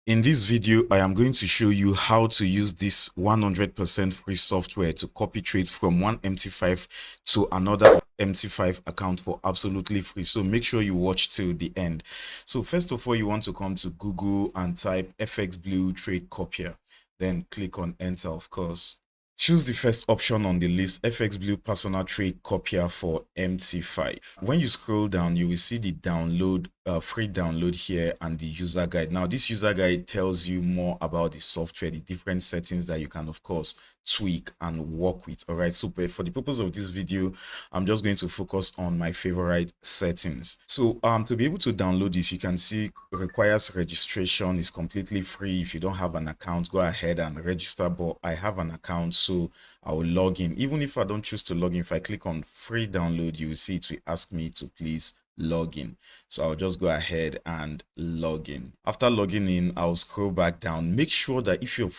In this video, I am going to show you how to use this 100% free software to copy trades from one MT5 to another MT5 account for absolutely free. So make sure you watch till the end. So first of all, you want to come to Google and type FX Blue Trade Copier. Then click on enter, of course. Choose the first option on the list, FX Blue Personal Trade Copier for MT5. When you scroll down, you will see the download, free download here and the user guide. Now, this user guide tells you more about the software, the different settings that you can, of course, tweak and work with. All right, so for the purpose of this video, I'm just going to focus on my favorite settings. So to be able to download this, you can see requires registration, is completely free. If you don't have an account, go ahead and register, but I have an account, so I will log in. Even if I don't choose to log in, if I click on free download, you will see it will ask me to please log in. So I'll just go ahead and log in. After logging in, I'll scroll back down. Make sure that if you're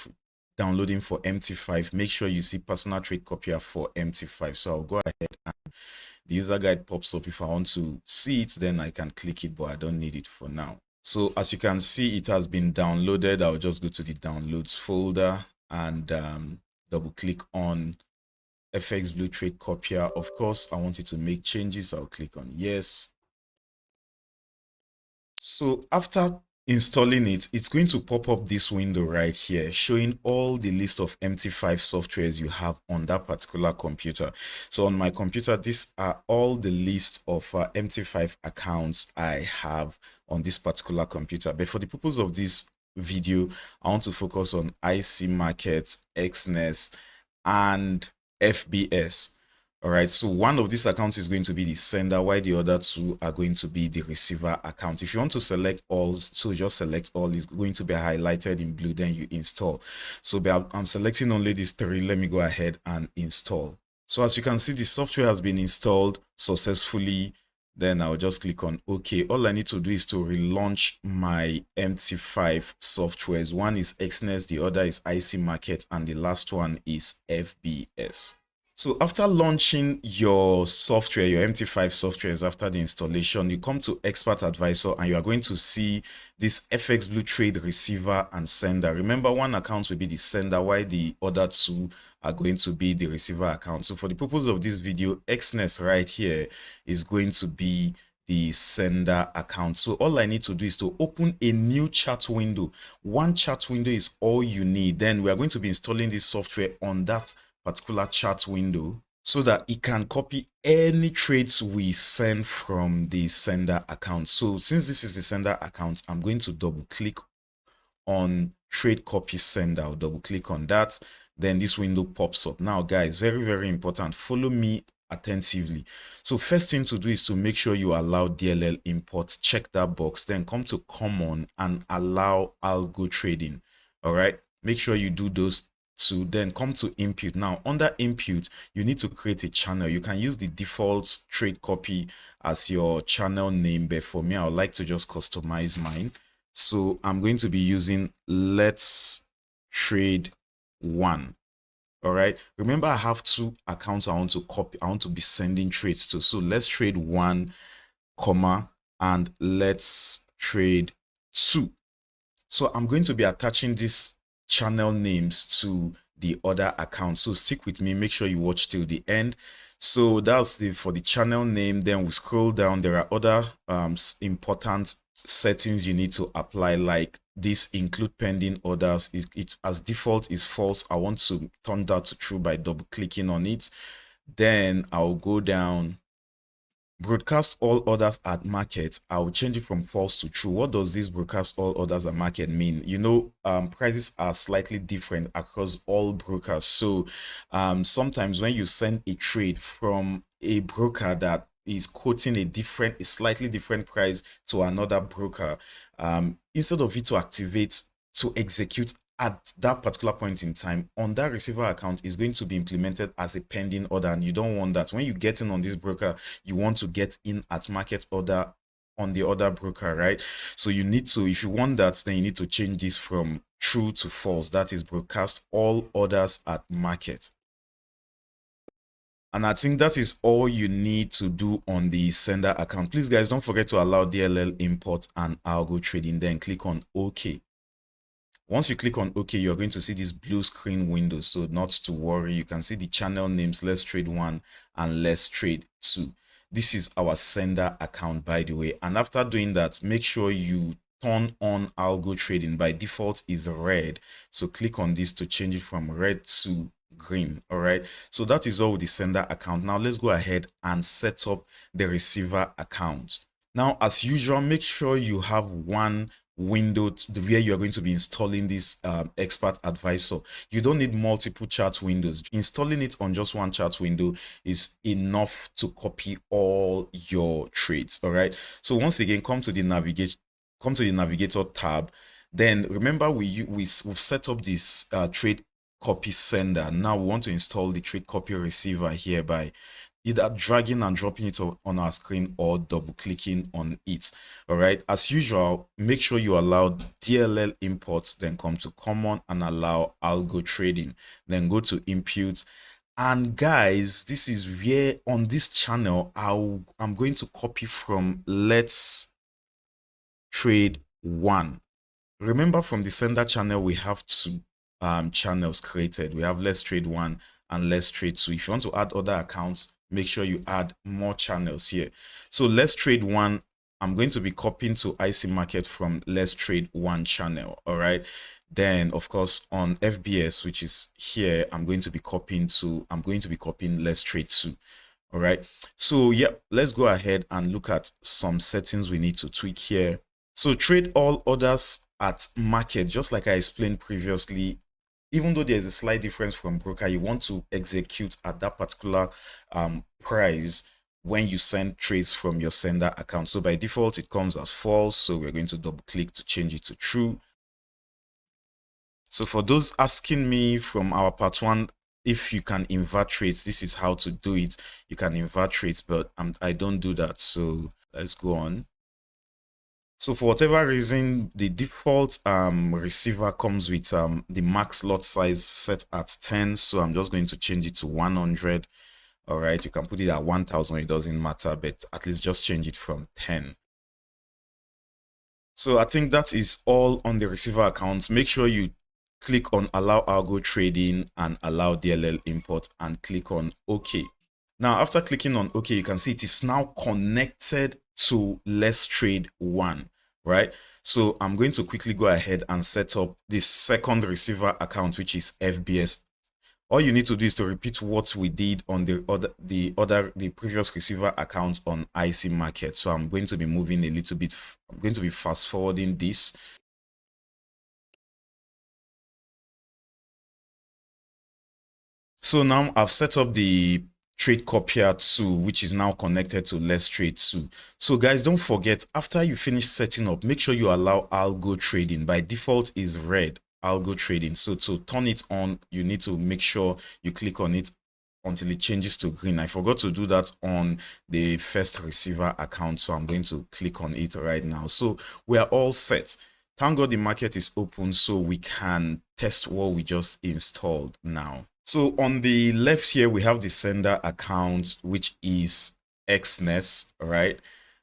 downloading for MT5, make sure you see personal trade copier for MT5. So I'll go ahead and the user guide pops up. If I want to see it, then I can click it, but I don't need it for now. So as you can see, it has been downloaded. I'll just go to the downloads folder and double click on FX Blue Trade Copier. Of course, I wanted to make changes. I'll click on yes. So after installing it, it's going to pop up this window right here showing all the list of MT5 softwares you have on that particular computer. So on my computer, these are all the list of MT5 accounts I have on this particular computer. But for the purpose of this video, I want to focus on IC Markets, XNES, and FBS. All right, so one of these accounts is going to be the sender, while the other two are going to be the receiver account. If you want to select all, so just select all, is going to be highlighted in blue, then you install. So I'm selecting only these three. Let me go ahead and install. So as you can see, the software has been installed successfully. Then I'll just click on OK. All I need to do is to relaunch my MT5 softwares. One is XNES, the other is IC Market, and the last one is FBS. So after launching your software, your MT5 softwares, after the installation, you come to Expert Advisor and you are going to see this FX Blue Trade Receiver and Sender. Remember, one account will be the sender while the other two are going to be the receiver account. So for the purpose of this video, XNES right here is going to be the sender account. So all I need to do is to open a new chat window. One chat window is all you need. Then we are going to be installing this software on that particular chat window so that it can copy any trades we send from the sender account. So since this is the sender account, I'm going to double click on trade copy sender. I'll double click on that. Then this window pops up. Now guys, very, very important. Follow me attentively. So first thing to do is to make sure you allow DLL import. Check that box. Then come to common and allow algo trading. All right. Make sure you do those two. Then come to input. Now under input, you need to create a channel. You can use the default trade copy as your channel name, but for me, I would like to just customize mine. So I'm going to be using Let's Trade One. All right. Remember, I have two accounts I want to copy. I want to be sending trades to. So Let's Trade One, comma, and Let's Trade Two. So I'm going to be attaching these channel names to the other account. So stick with me. Make sure you watch till the end. So that's for the channel name. Then we scroll down. There are other important settings you need to apply, like this include pending orders. It as default is false. I want to turn that to true by double clicking on it. Then I'll go down, broadcast all orders at market. I'll change it from false to true. What does this broadcast all orders at market mean? You know, prices are slightly different across all brokers. So sometimes when you send a trade from a broker that is quoting a slightly different price to another broker, instead of it to activate to execute at that particular point in time on that receiver account, is going to be implemented as a pending order, and you don't want that. When you get in on this broker, you want to get in at market order on the other broker, right? So you need to, if you want that, then you need to change this from true to false. That is broadcast all orders at market. And I think that is all you need to do on the sender account. Please guys, don't forget to allow DLL import and algo trading, then click on OK. Once you click on OK, you're going to see this blue screen window. So not to worry, you can see the channel names Let's Trade 1 and Let's Trade 2. This is our sender account, by the way. And after doing that, make sure you turn on algo trading. By default is red. So click on this to change it from red to green. All right. So that is all with the sender account. Now let's go ahead and set up the receiver account. Now, as usual, make sure you have one window where you're going to be installing this expert advisor. You don't need multiple chart windows. Installing it on just one chart window is enough to copy all your trades. All right. So once again, come to the navigator tab. Then remember we've set up this trade copy sender. Now we want to install the trade copy receiver here by either dragging and dropping it on our screen or double clicking on it. All right, as usual, make sure you allow DLL imports, then come to common and allow algo trading, then go to input. And guys, this is where on this channel I'm going to copy from Let's Trade 1. Remember, from the sender channel we have two channels created. We have Let's Trade 1 and Let's Trade 2. If you want to add other accounts, make sure you add more channels here. So Let's Trade 1, I'm going to be copying to IC Market from Let's Trade 1 channel. All right. Then of course on FBS, which is here, I'm going to be copying Let's Trade 2. All right. So yeah, let's go ahead and look at some settings we need to tweak here. So trade all orders at market, just like I explained previously. Even though there's a slight difference from broker, you want to execute at that particular price when you send trades from your sender account. So by default, it comes as false. So we're going to double click to change it to true. So for those asking me from our part 1, if you can invert trades, this is how to do it. You can invert trades, but I don't do that. So let's go on. So for whatever reason, the default receiver comes with the max lot size set at 10. So I'm just going to change it to 100. All right, you can put it at 1000. It doesn't matter, but at least just change it from 10. So I think that is all on the receiver account. Make sure you click on allow algo trading and allow DLL import and click on OK. Now, after clicking on OK, you can see it is now connected to Let's Trade 1, right? So I'm going to quickly go ahead and set up this second receiver account, which is FBS. All you need to do is to repeat what we did on the previous receiver account on IC Market. So I'm going to be moving a little bit. I'm going to be fast forwarding this. So now I've set up the trade copier 2, which is now connected to Let's Trade 2. So guys, don't forget, after you finish setting up, make sure you allow algo trading. By default is red, algo trading. So to turn it on, you need to make sure you click on it until it changes to green. I forgot to do that on the first receiver account, so I'm going to click on it right now. So we are all set. Thank God the market is open so we can test what we just installed now. So on the left here, we have the sender account, which is XNES, right?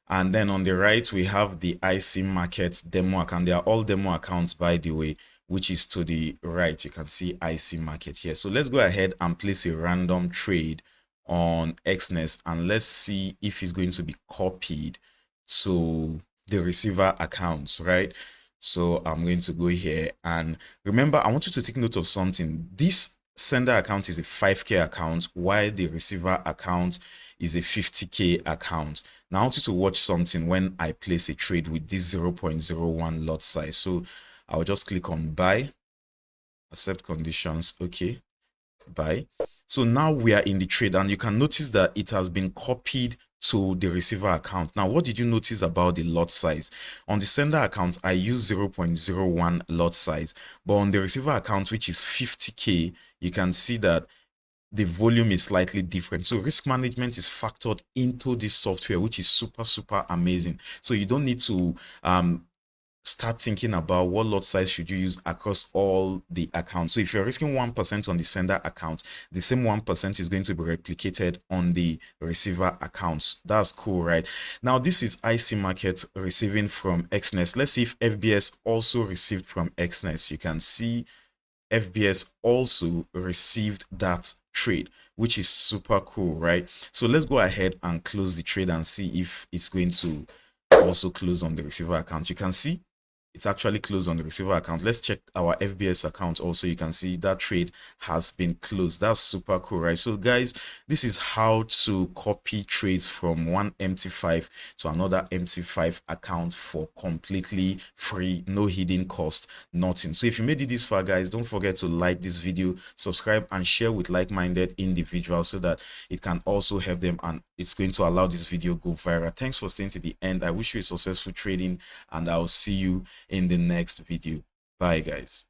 And then on the right, we have the IC Market demo account. They are all demo accounts, by the way, which is to the right. You can see IC Market here. So let's go ahead and place a random trade on XNES and let's see if it's going to be copied to the receiver accounts, right? So I'm going to go here and remember, I want you to take note of something. This sender account is a 5K account, while the receiver account is a 50K account. Now I want you to watch something when I place a trade with this 0.01 lot size. So I'll just click on buy, accept conditions, okay, buy. So now we are in the trade and you can notice that it has been copied to the receiver account. Now, what did you notice about the lot size? On the sender account, I use 0.01 lot size, but on the receiver account, which is 50K, you can see that the volume is slightly different. So risk management is factored into this software, which is super amazing. So you don't need to start thinking about what lot size should you use across all the accounts. So if you're risking 1% on the sender account, the same 1% is going to be replicated on the receiver accounts. That's cool, right? Now this is IC market receiving from XNES. Let's see if FBS also received from XNES. You can see FBS also received that trade, which is super cool, right? So let's go ahead and close the trade and see if it's going to also close on the receiver account. You can see it's actually closed on the receiver account. Let's check our FBS account also. You can see that trade has been closed. That's super cool, right? So guys, this is how to copy trades from one MT5 to another MT5 account for completely free, no hidden cost, nothing. So if you made it this far, guys, don't forget to like this video, subscribe, and share with like-minded individuals so that it can also help them, and it's going to allow this video go viral. Thanks for staying to the end. I wish you a successful trading, and I'll see you in the next video. Bye guys.